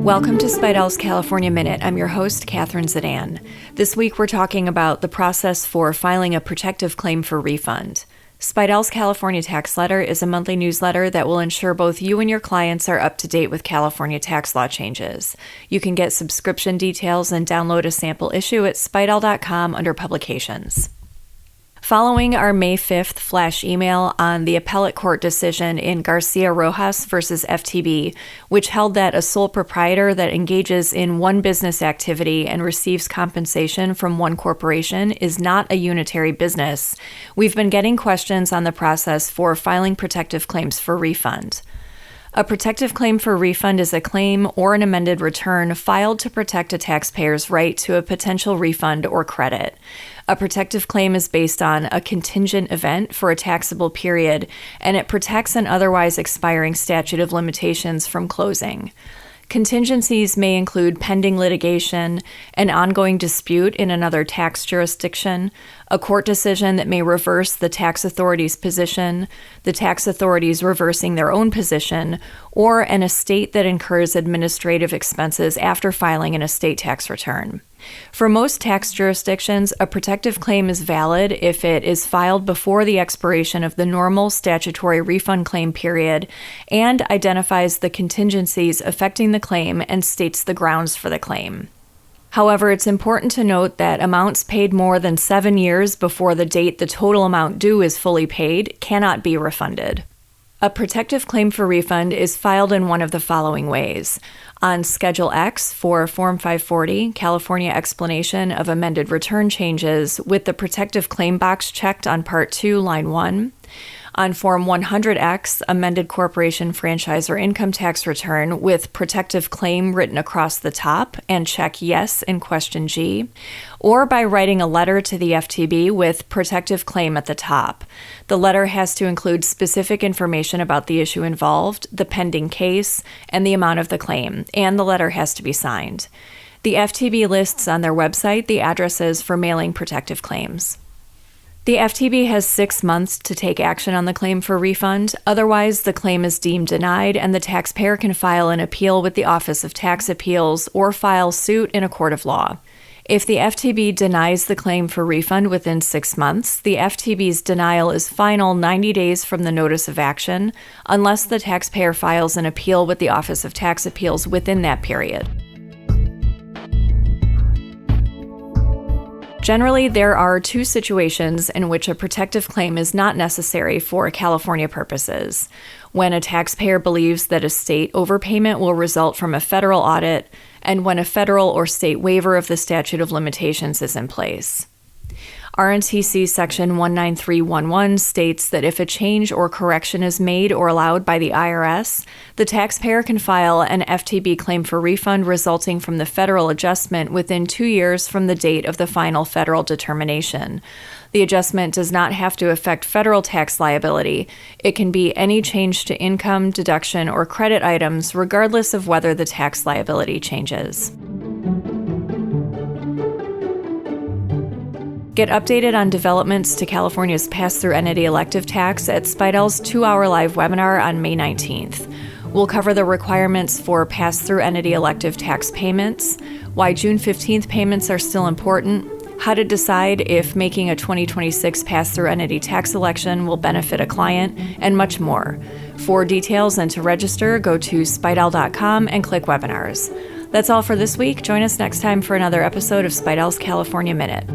Welcome to Speidel's California Minute. I'm your host, Catherine Zidane. This week we're talking about the process for filing a protective claim for refund. Speidel's California Tax Letter is a monthly newsletter that will ensure both you and your clients are up to date with California tax law changes. You can get subscription details and download a sample issue at speidel.com under Publications. Following our May 5th flash email on the appellate court decision in Garcia-Rojas versus FTB, which held that a sole proprietor that engages in one business activity and receives compensation from one corporation is not a unitary business, we've been getting questions on the process for filing protective claims for refund. A protective claim for refund is a claim or an amended return filed to protect a taxpayer's right to a potential refund or credit. A protective claim is based on a contingent event for a taxable period, and it protects an otherwise expiring statute of limitations from closing. Contingencies may include pending litigation, an ongoing dispute in another tax jurisdiction, a court decision that may reverse the tax authority's position, the tax authorities reversing their own position, or an estate that incurs administrative expenses after filing an estate tax return. For most tax jurisdictions, a protective claim is valid if it is filed before the expiration of the normal statutory refund claim period and identifies the contingencies affecting the claim and states the grounds for the claim. However, it's important to note that amounts paid more than 7 years before the date the total amount due is fully paid cannot be refunded. A protective claim for refund is filed in one of the following ways. On Schedule X for Form 540, California Explanation of Amended Return Changes, with the protective claim box checked on Part 2, Line 1. On Form 100X, Amended Corporation Franchise or Income Tax Return, with protective claim written across the top and check Yes in Question G, or by writing a letter to the FTB with protective claim at the top. The letter has to include specific information about the issue involved, the pending case, and the amount of the claim, and the letter has to be signed. The FTB lists on their website the addresses for mailing protective claims. The FTB has 6 months to take action on the claim for refund. Otherwise, the claim is deemed denied and the taxpayer can file an appeal with the Office of Tax Appeals or file suit in a court of law. If the FTB denies the claim for refund within 6 months, the FTB's denial is final 90 days from the notice of action, unless the taxpayer files an appeal with the Office of Tax Appeals within that period. Generally, there are 2 situations in which a protective claim is not necessary for California purposes: when a taxpayer believes that a state overpayment will result from a federal audit, and when a federal or state waiver of the statute of limitations is in place. RNTC Section 19311 states that if a change or correction is made or allowed by the IRS, the taxpayer can file an FTB claim for refund resulting from the federal adjustment within 2 years from the date of the final federal determination. The adjustment does not have to affect federal tax liability. It can be any change to income, deduction, or credit items, regardless of whether the tax liability changes. Get updated on developments to California's pass-through entity elective tax at Speidel's 2-hour live webinar on May 19th. We'll cover the requirements for pass-through entity elective tax payments, why June 15th payments are still important, how to decide if making a 2026 pass-through entity tax election will benefit a client, and much more. For details and to register, go to speidel.com and click Webinars. That's all for this week. Join us next time for another episode of Speidel's California Minute.